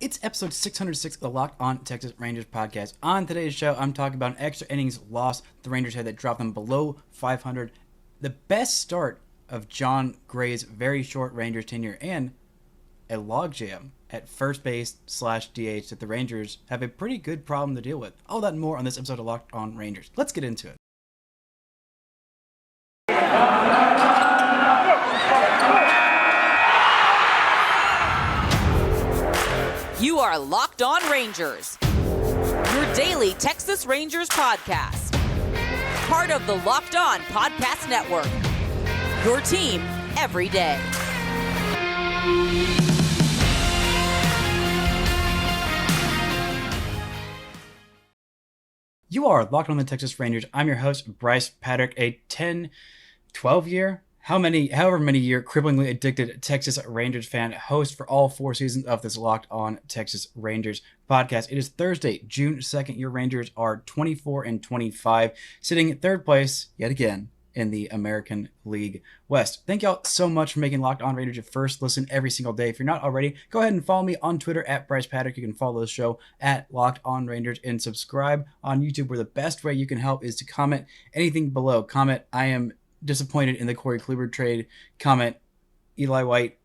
It's episode 606 of the Locked On Texas Rangers podcast. On today's show, I'm talking about an extra innings loss the Rangers had that dropped them below 500, the best start of Jon Gray's very short Rangers tenure, and a logjam at first base / DH that the Rangers have a pretty good problem to deal with. All that and more on this episode of Locked On Rangers. Let's get into it. You are Locked On Rangers, your daily Texas Rangers podcast. Part of the Locked On Podcast Network, your team every day. You are Locked On the Texas Rangers. I'm your host, Bryce Patrick, a 12 year, however many year cripplingly addicted Texas Rangers fan, host for all 4 seasons of this Locked On Texas Rangers podcast. It is Thursday, June 2nd. Your Rangers are 24-25, sitting in third place yet again in the American League West. Thank y'all so much for making Locked On Rangers your first listen every single day. If you're not already, go ahead and follow me on Twitter at Bryce Patrick. You can follow the show at Locked On Rangers and subscribe on YouTube, where the best way you can help is to comment anything below. Comment, I am disappointed in the Corey Kluber trade. Comment, Eli White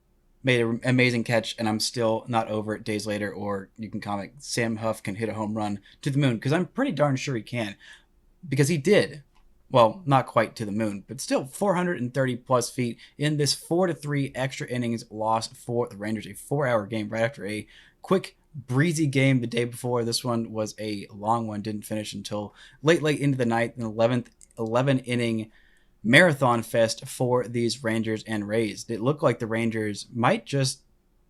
made an amazing catch and I'm still not over it days later. Or you can comment, Sam Huff can hit a home run to the moon, because I'm pretty darn sure he can, because he did. Well, not quite to the moon, but still 430 plus feet in this 4-3 extra innings loss for the Rangers. A 4-hour game right after a quick breezy game the day before. This one was a long one, didn't finish until late into the night. An 11 inning marathon fest for these Rangers and Rays. It looked like the Rangers might just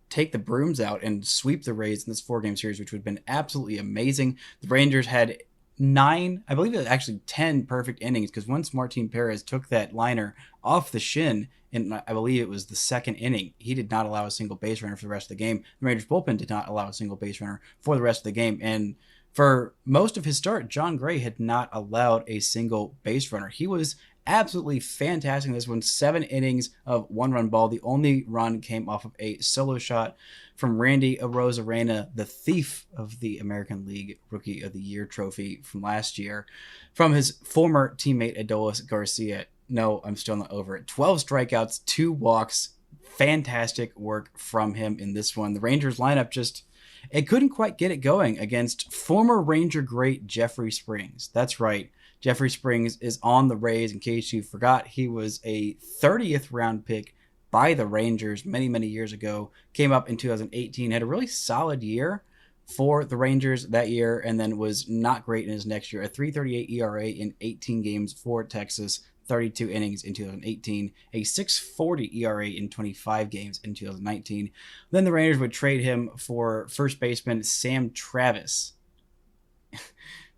take the brooms out and sweep the Rays in this 4-game series, which would have been absolutely amazing. The Rangers had 9, I believe it was actually 10 perfect innings, because once Martin Perez took that liner off the shin, and I believe it was the second inning, he did not allow a single base runner for the rest of the game. The Rangers bullpen did not allow a single base runner for the rest of the game. And for most of his start, Jon Gray had not allowed a single base runner. He was absolutely fantastic in this one. 7 innings of 1-run ball. The only run came off of a solo shot from Randy Arozarena, the thief of the American League Rookie of the Year trophy from last year, from his former teammate Adolis Garcia. No, I'm still not over it. 12 strikeouts, 2 walks. Fantastic work from him in this one. The Rangers lineup it couldn't quite get it going against former Ranger great Jeffrey Springs. That's right. Jeffrey Springs is on the Rays. In case you forgot, he was a 30th round pick by the Rangers many years ago. Came up in 2018, had a really solid year for the Rangers that year, and then was not great in his next year. A 3.38 ERA in 18 games for Texas, 32 innings in 2018, a 6.40 ERA in 25 games in 2019. Then the Rangers would trade him for first baseman Sam Travis.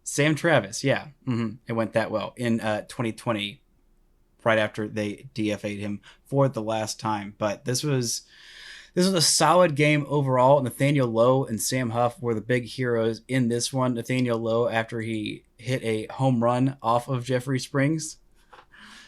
Sam Travis, yeah. It went that well in 2020, right after they DFA'd him for the last time. But this was a solid game overall. Nathaniel Lowe and Sam Huff were the big heroes in this one. Nathaniel Lowe, after he hit a home run off of Jeffrey Springs,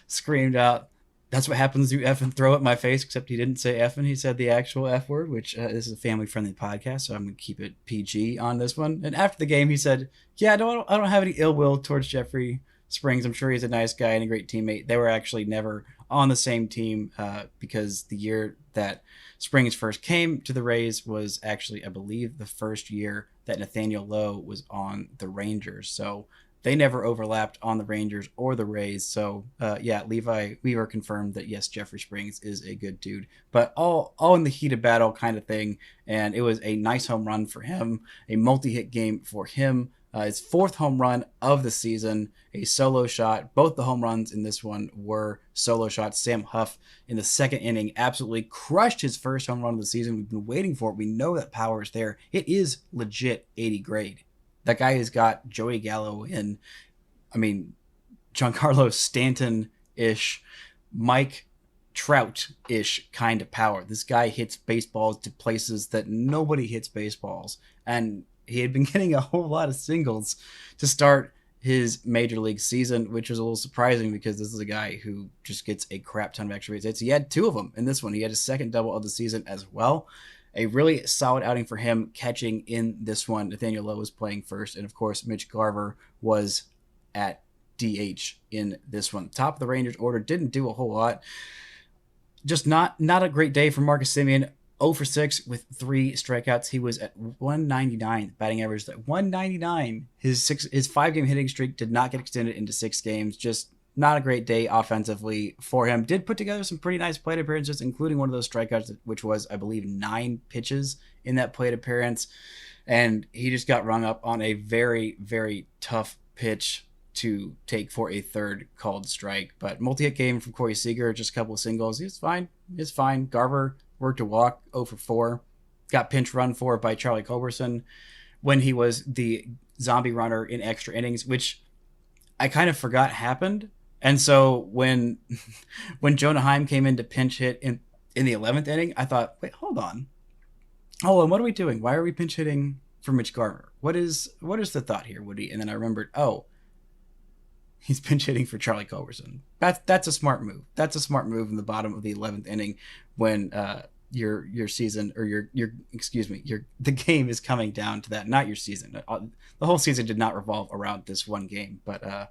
screamed out, "That's what happens if you effing throw at my face," except he didn't say effing. He said the actual F word, which this is a family-friendly podcast, so I'm going to keep it PG on this one. And after the game, he said, "Yeah, I don't have any ill will towards Jeffrey Springs. I'm sure he's a nice guy and a great teammate." They were actually never on the same team because the year that Springs first came to the Rays was actually, I believe, the first year that Nathaniel Lowe was on the Rangers. So they never overlapped on the Rangers or the Rays. So, Levi Weaver confirmed that, yes, Jeffrey Springs is a good dude. But all in the heat of battle kind of thing. And it was a nice home run for him, a multi-hit game for him. His 4th home run of the season, a solo shot. Both the home runs in this one were solo shots. Sam Huff in the 2nd inning absolutely crushed his first home run of the season. We've been waiting for it. We know that power is there. It is legit 80 grade. That guy has got Joey Gallo in, Giancarlo Stanton-ish, Mike Trout-ish kind of power. This guy hits baseballs to places that nobody hits baseballs. And he had been getting a whole lot of singles to start his major league season, which was a little surprising because this is a guy who just gets a crap ton of extra base hits. He had 2 of them in this one. He had his 2nd double of the season as well. a really solid outing for him catching in this one. Nathaniel Lowe was playing first, and of course, Mitch Garver was at DH in this one. Top of the Rangers order, didn't do a whole lot. Just not a great day for Marcus Semien. 0 for 6 with 3 strikeouts. He was at 199 batting average. At 199, his 5-game hitting streak did not get extended into 6 games. Just not a great day offensively for him. Did put together some pretty nice plate appearances, including one of those strikeouts, which was, I believe, 9 pitches in that plate appearance. And he just got rung up on a very, very tough pitch to take for a third called strike. But multi-hit game from Corey Seager, just a couple of singles. It's fine. Garver worked a walk, 0 for 4. Got pinch run for by Charlie Culberson when he was the zombie runner in extra innings, which I kind of forgot happened. And so when Jonah Heim came in to pinch hit in the 11th inning, I thought, wait, hold on. Oh, and what are we doing? Why are we pinch hitting for Mitch Garver? What is the thought here, Woody? And then I remembered, he's pinch hitting for Charlie Culberson. That's a smart move. That's a smart move in the bottom of the 11th inning when your season or the game is coming down to that. Not your season. The whole season did not revolve around this one game. But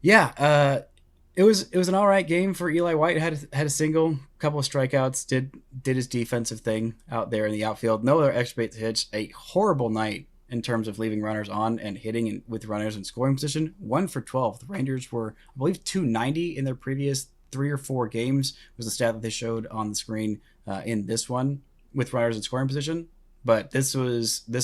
it was an all right game for Eli White. Had a single, couple of strikeouts. Did his defensive thing out there in the outfield. No other extra base hits. A horrible night in terms of leaving runners on and hitting with runners in scoring position. 1 for 12. The Rangers were, I believe, 290 in their previous 3 or 4 games was the stat that they showed on the screen in this one with runners in scoring position. But this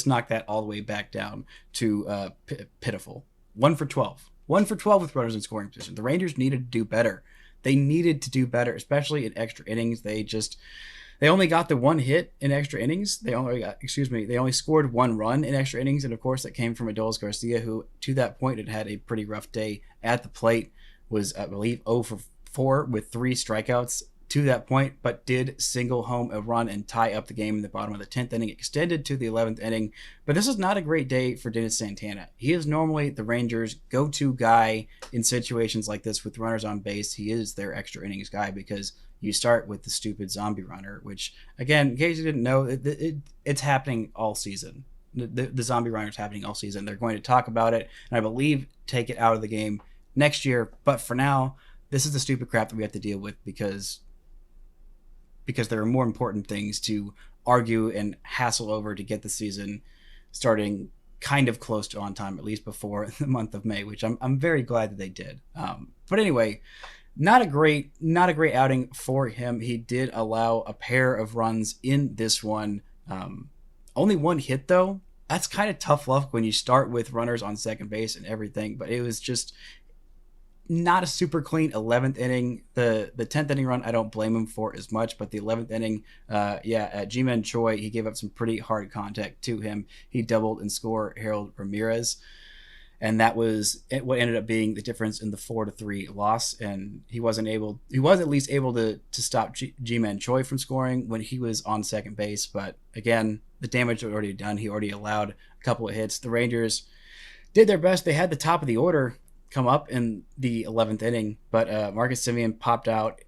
knocked that all the way back down to pitiful. 1 for 12. 1 for 12 with runners in scoring position. The Rangers needed to do better. They needed to do better, especially in extra innings. They only got the 1 hit in extra innings. They only scored 1 run in extra innings. And of course that came from Adolis Garcia, who to that point had a pretty rough day at the plate, was I believe 0 for 4 with 3 strikeouts to that point, but did single home a run and tie up the game in the bottom of the 10th inning, extended to the 11th inning. But this is not a great day for Dennis Santana. He is normally the Rangers' go-to guy in situations like this with runners on base. He is their extra innings guy because you start with the stupid zombie runner, which, again, in case you didn't know, it's happening all season. The zombie runner is happening all season. They're going to talk about it, and I believe take it out of the game next year. But for now, this is the stupid crap that we have to deal with because there are more important things to argue and hassle over to get the season starting kind of close to on time, at least before the month of May, which I'm very glad that they did. But anyway, not a great outing for him. He did allow a pair of runs in this one. Only 1 hit though. That's kind of tough luck when you start with runners on second base and everything, but it was just not a super clean 11th inning. The 10th inning run, I don't blame him for as much, but the 11th inning, Ji-Man Choi, he gave up some pretty hard contact to him. He doubled and scored Harold Ramirez, and that was what ended up being the difference in the 4-3 loss. And he was at least able to stop Ji-Man Choi from scoring when he was on second base. But again, the damage was already done. He already allowed a couple of hits. The Rangers did their best. They had the top of the order come up in the 11th inning, but Marcus Semien popped out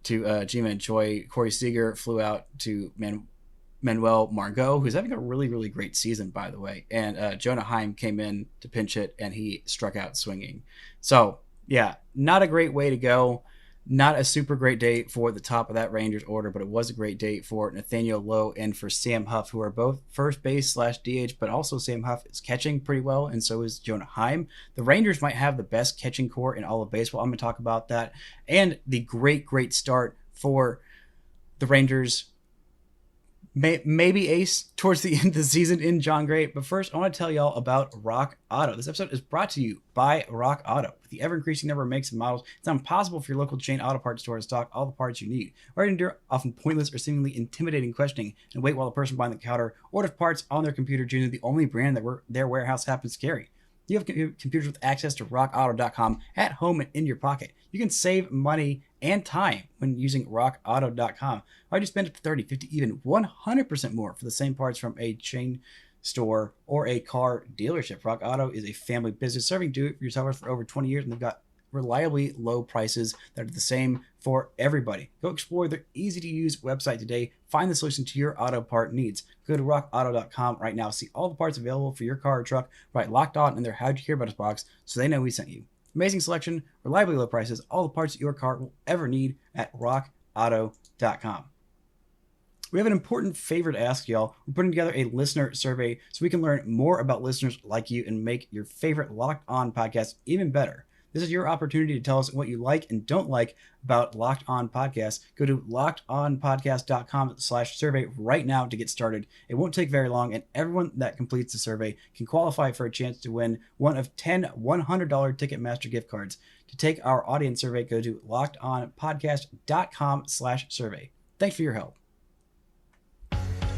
to Ji-Man Choi. Corey Seager flew out to Manuel Margot, who's having a really, really great season, by the way. And Jonah Heim came in to pinch hit, and he struck out swinging. So, yeah, not a great way to go. Not a super great day for the top of that Rangers order, but it was a great day for Nathaniel Lowe and for Sam Huff, who are both first base / DH, but also Sam Huff is catching pretty well, and so is Jonah Heim. The Rangers might have the best catching core in all of baseball. I'm going to talk about that. And the great start for the Rangers. Maybe ace towards the end of the season in Jon Gray. But first, I want to tell y'all about Rock Auto. This episode is brought to you by Rock Auto. With the ever-increasing number of makes and models, it's not impossible for your local chain auto parts store to stock all the parts you need, or to endure often pointless or seemingly intimidating questioning and wait while the person behind the counter orders parts on their computer due to the only brand that their warehouse happens to carry. You have computers with access to rockauto.com at home and in your pocket. You can save money and time when using rockauto.com. Why do you spend up to 30, 50, even 100% more for the same parts from a chain store or a car dealership? Rock Auto is a family business serving do-it-yourselfers for over 20 years, and they've got reliably low prices that are the same for everybody. Go explore their easy-to-use website today. Find the solution to your auto part needs. Go to rockauto.com right now. See all the parts available for your car or truck. Right, Locked On in their How'd You Hear About Us box so they know we sent you. Amazing selection, reliably low prices, all the parts that your car will ever need at rockauto.com. We have an important favor to ask y'all. We're putting together a listener survey so we can learn more about listeners like you and make your favorite Locked On podcast even better. This is your opportunity to tell us what you like and don't like about Locked On Podcasts. Go to lockedonpodcast.com/survey right now to get started. It won't take very long, and everyone that completes the survey can qualify for a chance to win one of 10 $100 Ticketmaster gift cards. To take our audience survey, go to lockedonpodcast.com/survey. Thanks for your help.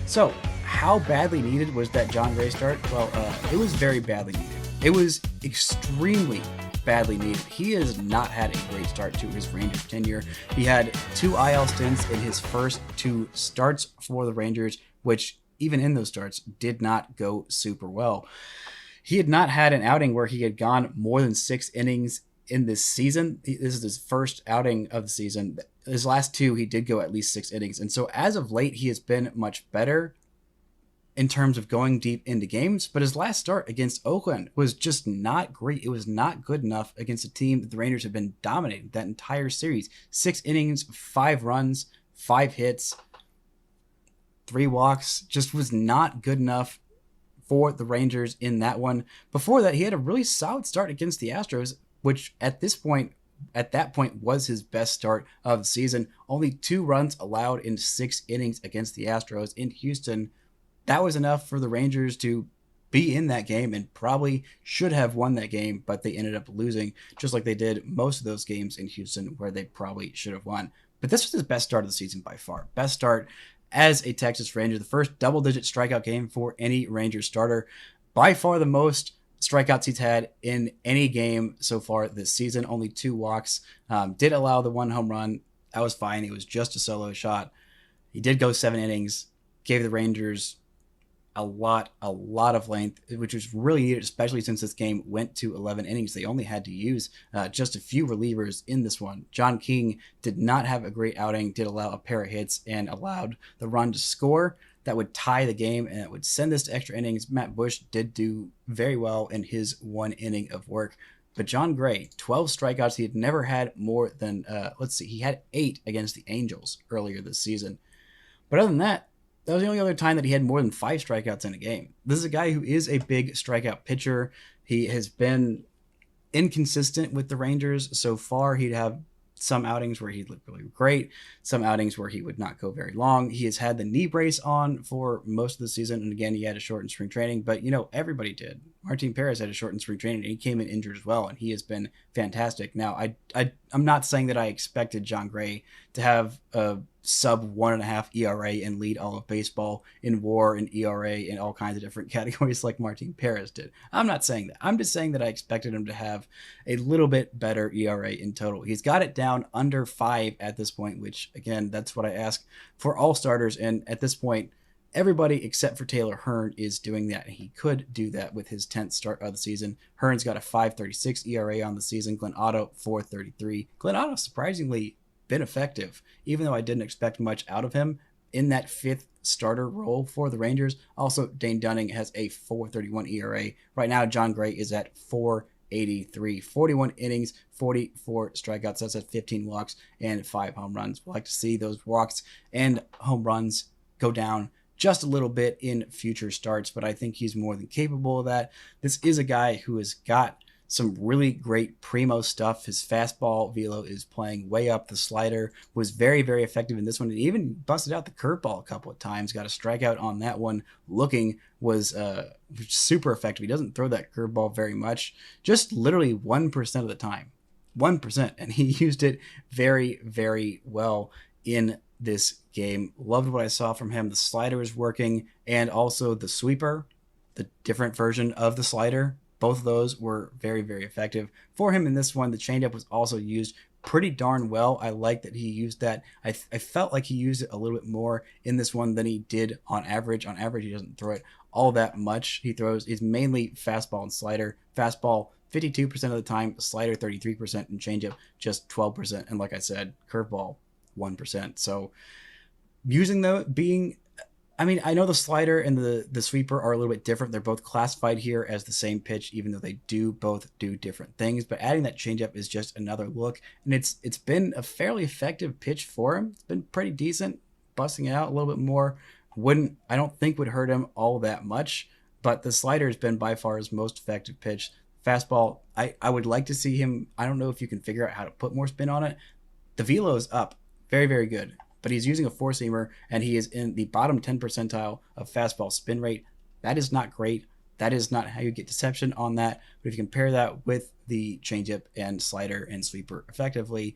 So, how badly needed was that Jon Gray start? Well, it was very badly needed. It was extremely badly needed. He has not had a great start to his Rangers tenure. He had 2 IL stints in his first 2 starts for the Rangers, which even in those starts did not go super well. He had not had an outing where he had gone more than 6 innings in this season. This is his first outing of the season. His last 2, he did go at least 6 innings. And so as of late, he has been much better in terms of going deep into games. But his last start against Oakland was just not great. It was not good enough against a team that the Rangers have been dominating that entire series. 6 innings, 5 runs, 5 hits, 3 walks. Just was not good enough for the Rangers in that one. Before that, he had a really solid start against the Astros, which at that point was his best start of the season. Only 2 runs allowed in 6 innings against the Astros in Houston. That was enough for the Rangers to be in that game and probably should have won that game, but they ended up losing, just like they did most of those games in Houston where they probably should have won. But this was his best start of the season by far. Best start as a Texas Ranger, the first double-digit strikeout game for any Ranger starter. By far the most strikeouts he's had in any game so far this season. Only 2 walks. Did allow the 1 home run. That was fine. It was just a solo shot. He did go 7 innings. Gave the Rangers a lot of length, which was really needed, especially since this game went to 11 innings. They only had to use just a few relievers in this one. John King did not have a great outing, did allow a pair of hits and allowed the run to score that would tie the game and it would send this to extra innings. Matt Bush did do very well in his 1 inning of work. But Jon Gray, 12 strikeouts. He had never had more than, he had 8 against the Angels earlier this season. But other than that, that was the only other time that he had more than 5 strikeouts in a game. This is a guy who is a big strikeout pitcher. He has been inconsistent with the Rangers so far. He'd have some outings where he'd look really great, some outings where he would not go very long. He has had the knee brace on for most of the season, and again, he had a shortened spring training, but everybody did. Martin Perez had a shortened spring training, and he came in injured as well, and he has been fantastic. Now, I'm not saying that I expected Jon Gray to have a sub 1.5 ERA and lead all of baseball in WAR and ERA in all kinds of different categories like Martin Perez did. I'm not saying that. I'm just saying that I expected him to have a little bit better ERA in total. He's got it down under 5 at this point, which again, that's what I ask for all starters. And at this point, everybody except for Taylor Hearn is doing that. He could do that with his 10th start of the season. Hearn's got a 5.36 ERA on the season. Glenn Otto, 4.33. Glenn Otto surprisingly been effective, even though I didn't expect much out of him in that 5th starter role for the Rangers. Also, Dane Dunning has a 4.31 ERA. Right now, Jon Gray is at 4.83. 41 innings, 44 strikeouts. That's at 15 walks and 5 home runs. We'll like to see those walks and home runs go down just a little bit in future starts, but I think he's more than capable of that. This is a guy who has got some really great primo stuff. His fastball velo is playing way up. The slider was very, very effective in this one. And even busted out the curveball a couple of times. Got a strikeout on that one. Looking was super effective. He doesn't throw that curveball very much. Just literally 1% of the time. 1%. And he used it very, very well in this game. Loved what I saw from him. The slider is working. And also the sweeper, the different version of the slider. Both of those were very, very effective for him in this one. The changeup was also used pretty darn well. I like that he used that. I felt like he used it a little bit more in this one than he did on average. On average, he doesn't throw it all that much. He's mainly fastball and slider. Fastball 52% of the time, slider 33%, and changeup just 12%. And like I said, curveball 1%. So using I know the slider and the sweeper are a little bit different. They're both classified here as the same pitch, even though they do both do different things. But adding that changeup is just another look, and it's been a fairly effective pitch for him. It's been pretty decent, busting it out a little bit more. I don't think would hurt him all that much. But the slider has been by far his most effective pitch. Fastball, I would like to see him. I don't know if you can figure out how to put more spin on it. The velo is up, very, very good. But he's using a four-seamer, and he is in the bottom 10 percentile of fastball spin rate. That is not great. That is not how you get deception on that. But if you compare that with the changeup and slider and sweeper effectively,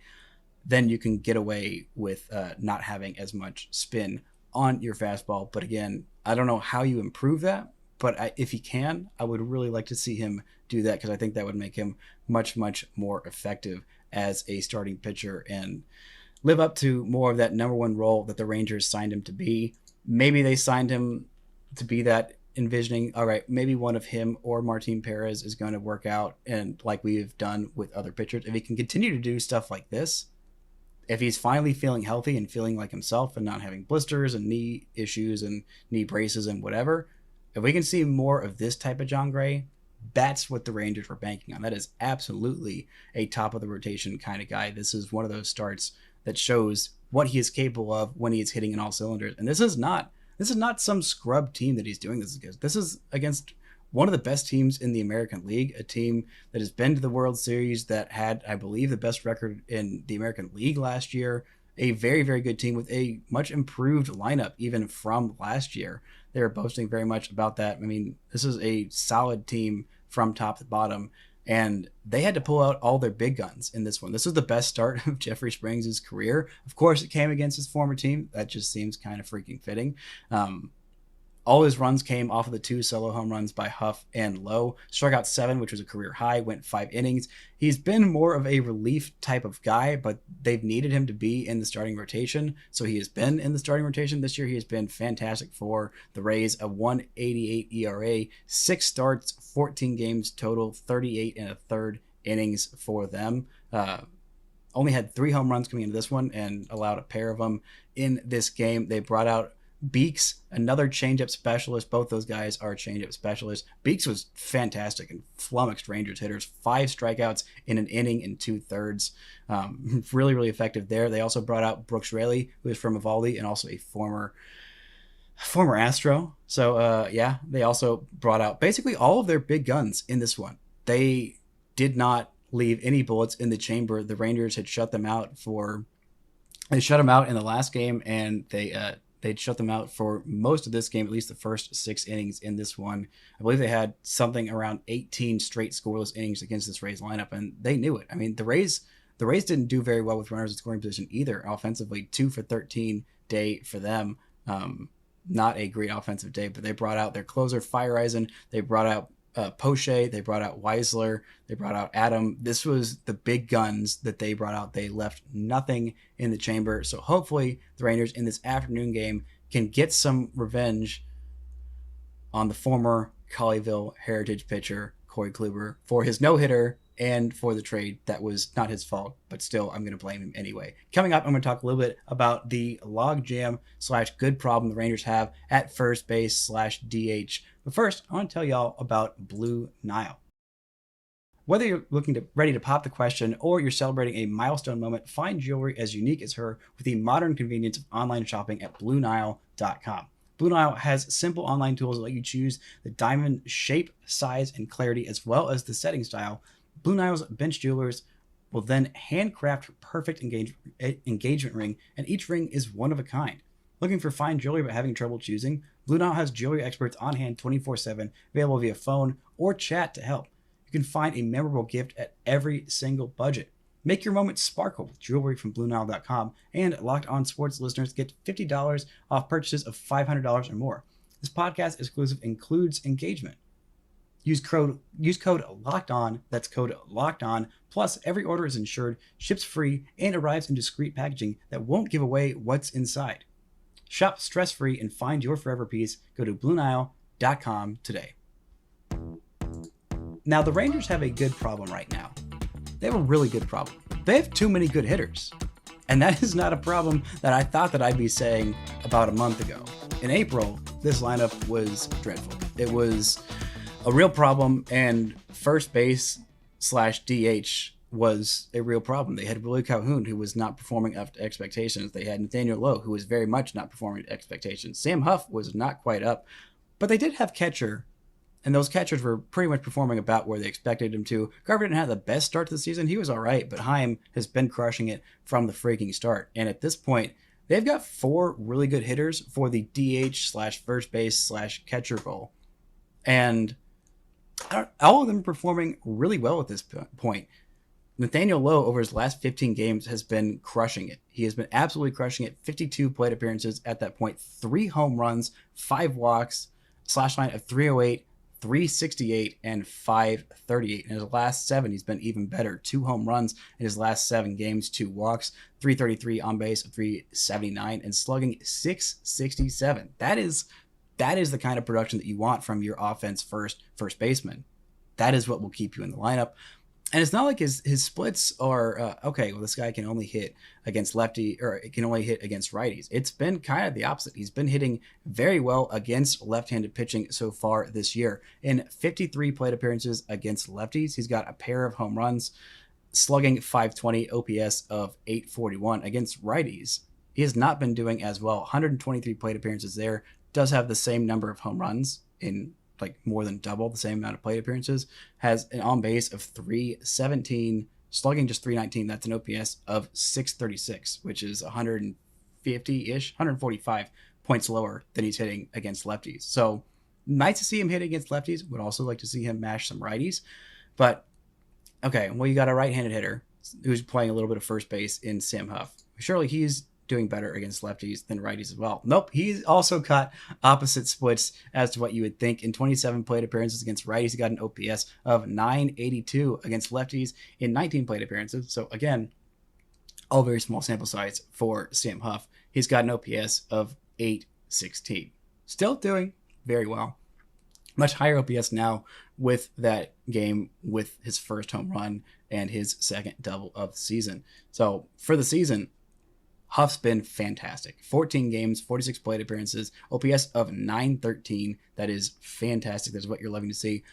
then you can get away with not having as much spin on your fastball. But again, I don't know how you improve that. But if he can, I would really like to see him do that, because I think that would make him much, much more effective as a starting pitcher and live up to more of that number one role that the Rangers signed him to be. Maybe they signed him to be that, envisioning, all right, maybe one of him or Martin Perez is going to work out, and like we've done with other pitchers, if he can continue to do stuff like this, if he's finally feeling healthy and feeling like himself and not having blisters and knee issues and knee braces and whatever, if we can see more of this type of Jon Gray, that's what the Rangers were banking on. That is absolutely a top of the rotation kind of guy. This is one of those starts that shows what he is capable of when he is hitting in all cylinders. And this is not some scrub team that he's doing this against. This is against one of the best teams in the American League, a team that has been to the World Series, that had, I believe, the best record in the American League last year. A very, very good team with a much improved lineup even from last year. They were boasting very much about that. I mean, this is a solid team from top to bottom, and they had to pull out all their big guns in this one. This was the best start of Jeffrey Springs' career. Of course, it came against his former team. That just seems kind of freaking fitting. All his runs came off of the 2 solo home runs by Huff and Lowe. Struck out 7, which was a career high, went 5 innings. He's been more of a relief type of guy, but they've needed him to be in the starting rotation. So he has been in the starting rotation this year. He has been fantastic for the Rays, a 1.88 ERA, 6 starts, 14 games total, 38 and a third innings for them. Only had 3 home runs coming into this one and allowed a pair of them in this game. They brought out Beeks, another changeup specialist. Both those guys are changeup specialists. Beeks was fantastic and flummoxed Rangers hitters. 5 strikeouts in an inning and 2/3. Really, really effective there. They also brought out Brooks Raley, who is from Evaldi and also a former Astro. So yeah, they also brought out basically all of their big guns in this one. They did not leave any bullets in the chamber. The Rangers had shut them out in the last game, and they'd shut them out for most of this game, at least the first 6 innings in this one. I believe they had something around 18 straight scoreless innings against this Rays lineup, and they knew it. I mean, the Rays didn't do very well with runners in scoring position either. Offensively, 2 for 13 day for them. Not a great offensive day, but they brought out their closer, Fireisen. They brought out Poche, they brought out Weisler, they brought out Adam. This was the big guns that they brought out. They left nothing in the chamber. So hopefully the Rangers in this afternoon game can get some revenge on the former Colleyville Heritage pitcher Corey Kluber for his no-hitter and for the trade that was not his fault, but still I'm going to blame him anyway. Coming up, I'm going to talk a little bit about the logjam / good problem the Rangers have at first base / DH. But first, I want to tell y'all about Blue Nile. Whether you're ready to pop the question or you're celebrating a milestone moment, find jewelry as unique as her with the modern convenience of online shopping at BlueNile.com. Blue Nile has simple online tools that let you choose the diamond shape, size, and clarity, as well as the setting style. Blue Nile's bench jewelers will then handcraft her perfect engagement ring, and each ring is one of a kind. Looking for fine jewelry but having trouble choosing? Blue Nile has jewelry experts on hand 24/7, available via phone or chat to help. You can find a memorable gift at every single budget. Make your moment sparkle with jewelry from BlueNile.com, and Locked On Sports listeners get $50 off purchases of $500 or more. This podcast exclusive includes engagement. Use code Locked On. That's code Locked On. Plus, every order is insured, ships free, and arrives in discreet packaging that won't give away what's inside. Shop stress-free and find your forever piece. Go to BlueNile.com today. Now, the Rangers have a good problem right now. They have a really good problem. They have too many good hitters. And that is not a problem that I thought that I'd be saying about a month ago. In April, this lineup was dreadful. It was a real problem, and first base / DH was a real problem. They had Willie Calhoun, who was not performing up to expectations. They had Nathaniel Lowe, who was very much not performing to expectations. Sam Huff was not quite up, but they did have catcher, and those catchers were pretty much performing about where they expected him to. Garver didn't have the best start to the season. He was all right, but Heim has been crushing it from the freaking start. And at this point, they've got 4 really good hitters for the DH / first base / catcher role. And all of them are performing really well at this point. Nathaniel Lowe, over his last 15 games, has been crushing it. He has been absolutely crushing it. 52 plate appearances at that point, 3 home runs, 5 walks, slash line of 308, 368, and 538. In his last 7, he's been even better. 2 home runs in his last 7 games, 2 walks, 333 on base, 379, and slugging 667. That is the kind of production that you want from your offense first baseman. That is what will keep you in the lineup. And it's not like his splits are, okay, well, this guy can only hit against lefty, or it can only hit against righties. It's been kind of the opposite. He's been hitting very well against left-handed pitching so far this year. In 53 plate appearances against lefties, he's got a pair of home runs, slugging 520, OPS of 841. Against righties, he has not been doing as well. 123 plate appearances there, does have the same number of home runs in like more than double the same amount of plate appearances, has an on base of 317, slugging just 319. That's an OPS of 636, which is 150-ish, 145 points lower than he's hitting against lefties. So nice to see him hit against lefties. Would also like to see him mash some righties. But okay, well, you got a right-handed hitter who's playing a little bit of first base in Sam Huff. Surely he's doing better against lefties than righties as well. Nope, he's also got opposite splits as to what you would think. In 27 plate appearances against righties, he got an OPS of 982. Against lefties in 19 plate appearances. So again, all very small sample size for Sam Huff. He's got an OPS of 816. Still doing very well. Much higher OPS now with that game, with his first home run and his second double of the season. So for the season, Huff's been fantastic. 14 games, 46 plate appearances, OPS of 913. That is fantastic. That's what you're loving to see.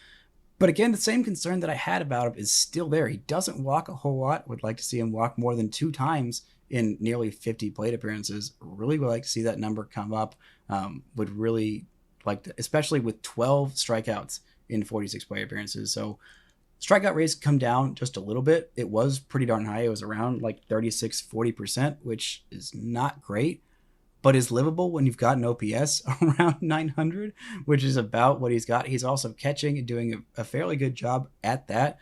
But again, the same concern that I had about him is still there. He doesn't walk a whole lot. Would like to see him walk more than 2 times in nearly 50 plate appearances. Really would like to see that number come up. Would really like to, especially with 12 strikeouts in 46 plate appearances. So strikeout rates come down just a little bit. It was pretty darn high. It was around like 36-40%, which is not great, but is livable when you've got an OPS around 900, which is about what he's got. He's also catching and doing a fairly good job at that.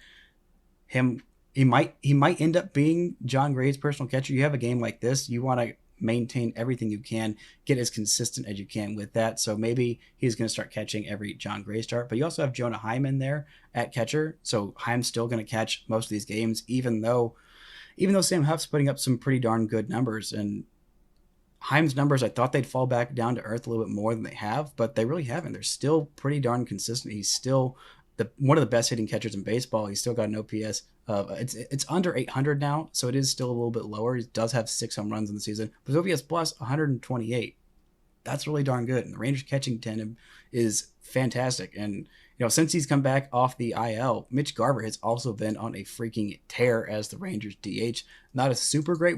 He might end up being Jon Gray's personal catcher. You have a game like this, you want to maintain everything you can, get as consistent as you can with that. So maybe he's going to start catching every Jon Gray start. But you also have Jonah Heim in there at catcher. So Heim's still going to catch most of these games, even though Sam Huff's putting up some pretty darn good numbers. And Heim's numbers, I thought they'd fall back down to earth a little bit more than they have, but they really haven't. They're still pretty darn consistent. He's still one of the best hitting catchers in baseball. He's still got an OPS of it's under 800 now, so it is still a little bit lower. He does have 6 home runs in the season, but his OPS plus 128. That's really darn good. And the Rangers catching tandem is fantastic. And since he's come back off the IL, Mitch Garver has also been on a freaking tear as the Rangers DH. Not a super great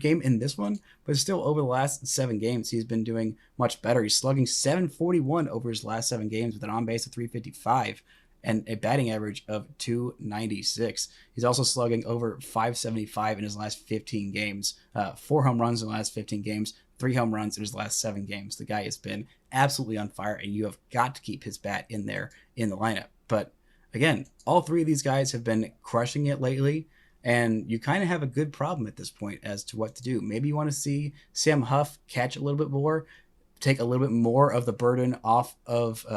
game in this one, but still over the last 7 games, he's been doing much better. He's slugging 741 over his last 7 games with an on base of 355. And a batting average of 296. He's also slugging over 575 in his last 15 games. 4 home runs in the last 15 games, 3 home runs in his last 7 games. The guy has been absolutely on fire, and you have got to keep his bat in there in the lineup. But again, all 3 of these guys have been crushing it lately, and you kind of have a good problem at this point as to what to do. Maybe you want to see Sam Huff catch a little bit more, take a little bit more of the burden off of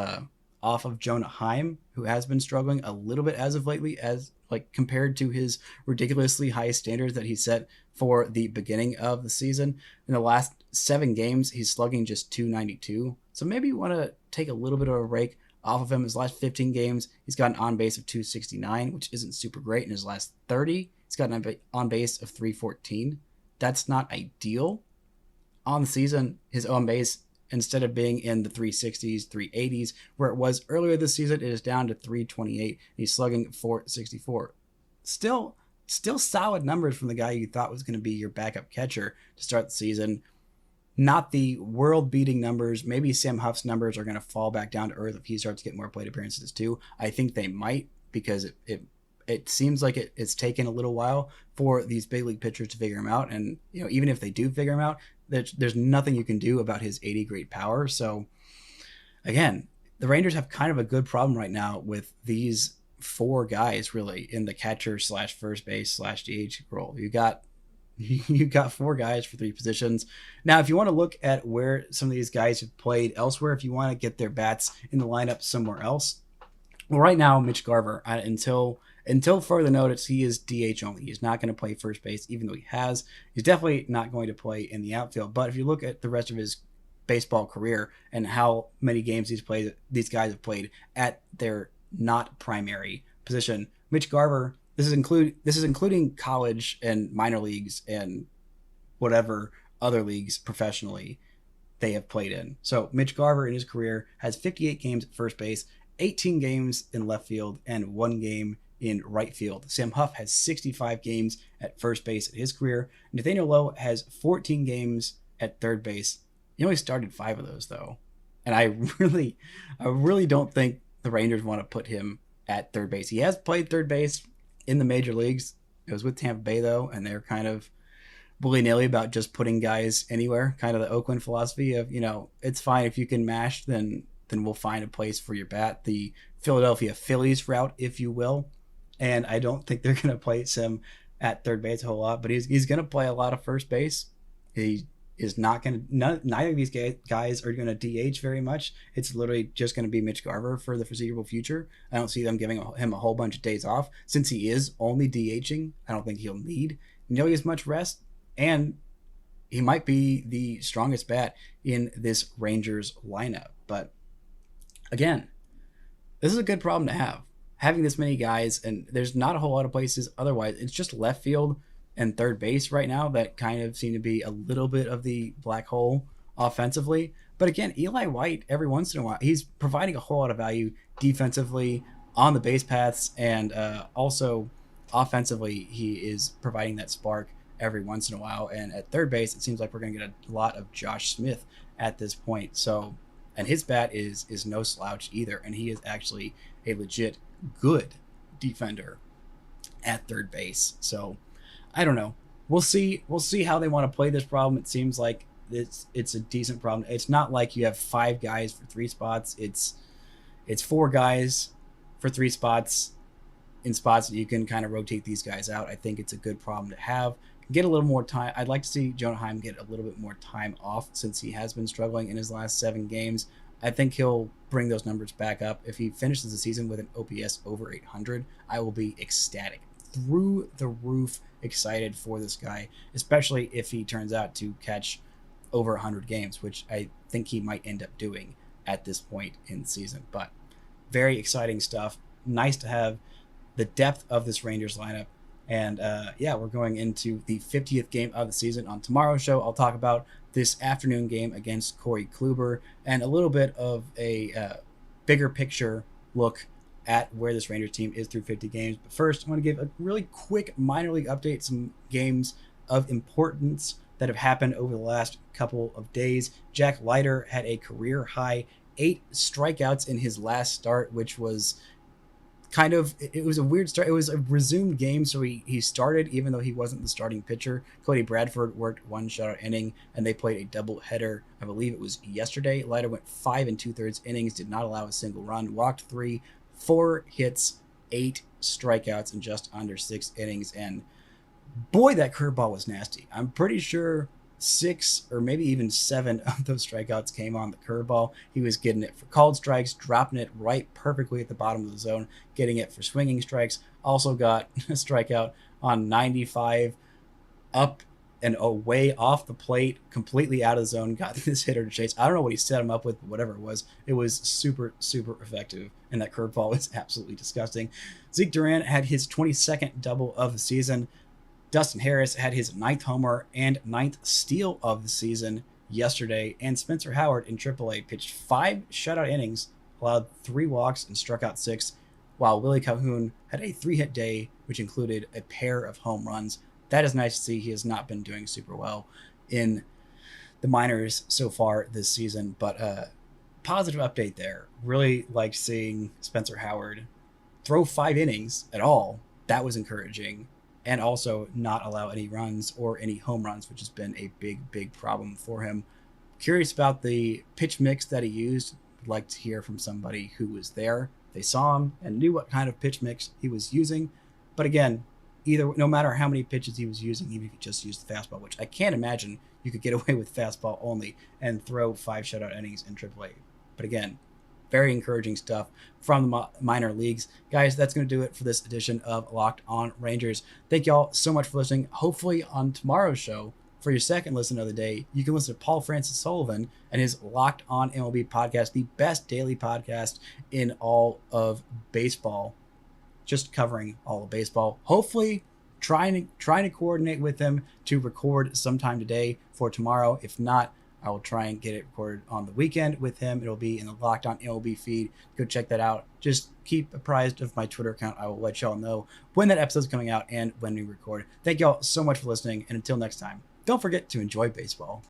Jonah Heim, who has been struggling a little bit as of lately, as like compared to his ridiculously high standards that he set for the beginning of the season. In the last 7 games, he's slugging just 292. So maybe you want to take a little bit of a break off of him. His last 15 games, he's got an on base of 269, which isn't super great. In his last 30, he's got an on base of 314. That's not ideal. On the season, his on base, instead of being in the 360s, 380s, where it was earlier this season, it is down to 328. He's slugging 464. Still solid numbers from the guy you thought was going to be your backup catcher to start the season. Not the world-beating numbers. Maybe Sam Huff's numbers are going to fall back down to earth if he starts to get more plate appearances too. I think they might, because it seems like it's taken a little while for these big league pitchers to figure him out. And even if they do figure him out, there's nothing you can do about his 80 grade power. So again, the Rangers have kind of a good problem right now with these four guys really in the catcher / first base / DH role. You got four guys for three positions. Now, if you want to look at where some of these guys have played elsewhere, if you want to get their bats in the lineup somewhere else, well, right now, Mitch Garver, until further notice, he is DH only. He's not going to play first base, even though he has. He's definitely not going to play in the outfield. But if you look at the rest of his baseball career and how many games these guys have played at their not primary position, Mitch Garver, this is including college and minor leagues and whatever other leagues professionally they have played in. So Mitch Garver in his career has 58 games at first base, 18 games in left field, and 1 game in right field. Sam Huff has 65 games at first base in his career. Nathaniel Lowe has 14 games at third base. He only started 5 of those though. And I really don't think the Rangers want to put him at third base. He has played third base in the major leagues. It was with Tampa Bay though, and they're kind of willy-nilly about just putting guys anywhere. Kind of the Oakland philosophy of, it's fine if you can mash, then we'll find a place for your bat. The Philadelphia Phillies route, if you will. And I don't think they're going to place him at third base a whole lot, but he's going to play a lot of first base. He is not going to, neither of these guys are going to DH very much. It's literally just going to be Mitch Garver for the foreseeable future. I don't see them giving him a whole bunch of days off. Since he is only DHing, I don't think he'll need nearly as much rest. And he might be the strongest bat in this Rangers lineup. But again, this is a good problem to have. Having this many guys, and there's not a whole lot of places otherwise. It's just left field and third base right now that kind of seem to be a little bit of the black hole offensively. But again, Eli White, every once in a while, he's providing a whole lot of value defensively on the base paths, and also offensively, he is providing that spark every once in a while. And at third base, it seems like we're going to get a lot of Josh Smith at this point. So, and his bat is no slouch either, and he is actually a legit good defender at third base. So I don't know. We'll see how they want to play this problem. It seems like it's a decent problem. It's not like you have 5 guys for 3 spots. It's 4 guys for 3 spots in spots that you can kind of rotate these guys out. I think it's a good problem to have. Get a little more time. I'd like to see Jonah Heim get a little bit more time off since he has been struggling in his last 7 games. I think he'll bring those numbers back up. If he finishes the season with an OPS over 800, I will be ecstatic, through the roof excited for this guy, especially if he turns out to catch over 100 games, which I think he might end up doing at this point in the season. But very exciting stuff. Nice to have the depth of this Rangers lineup. And we're going into the 50th game of the season. On tomorrow's show, I'll talk about this afternoon game against Corey Kluber and a little bit of a bigger picture look at where this Rangers team is through 50 games. But first, I want to give a really quick minor league update, some games of importance that have happened over the last couple of days. Jack Leiter had a career high 8 strikeouts in his last start, which was it was a weird start. It was a resumed game, so he started even though he wasn't the starting pitcher. Cody Bradford worked 1 shutout inning, and they played a double header. I believe it was yesterday. Leiter went 5 2/3 innings, did not allow a single run, walked 3, 4 hits, 8 strikeouts in just under 6 innings. And boy, that curveball was nasty. I'm pretty sure 6 or maybe even 7 of those strikeouts came on the curveball. He was getting it for called strikes, dropping it right perfectly at the bottom of the zone, getting it for swinging strikes. Also got a strikeout on 95 up and away off the plate, completely out of the zone, got this hitter to chase. I don't know what he set him up with, but whatever it was super, super effective. And that curveball was absolutely disgusting. Zeke Duran had his 22nd double of the season. Dustin Harris had his 9th homer and 9th steal of the season yesterday. And Spencer Howard in AAA pitched 5 shutout innings, allowed 3 walks, and struck out 6, while Willie Calhoun had a 3-hit day, which included a pair of home runs. That is nice to see. He has not been doing super well in the minors so far this season, but positive update there. Really liked seeing Spencer Howard throw 5 innings at all. That was encouraging. And also not allow any runs or any home runs, which has been a big, big problem for him. Curious about the pitch mix that he used. Would like to hear from somebody who was there. They saw him and knew what kind of pitch mix he was using. But again, no matter how many pitches he was using, even if he just used the fastball, which I can't imagine you could get away with fastball only and throw 5 shutout innings in AAA. But again, very encouraging stuff from the minor leagues. Guys, that's going to do it for this edition of Locked On Rangers. Thank y'all so much for listening. Hopefully on tomorrow's show, for your second listen of the day, you can listen to Paul Francis Sullivan and his Locked On MLB podcast, the best daily podcast in all of baseball, just covering all of baseball. Hopefully trying to coordinate with him to record sometime today for tomorrow. If not, I will try and get it recorded on the weekend with him. It'll be in the Locked On MLB feed. Go check that out. Just keep apprised of my Twitter account. I will let y'all know when that episode's coming out and when we record. Thank y'all so much for listening. And until next time, don't forget to enjoy baseball.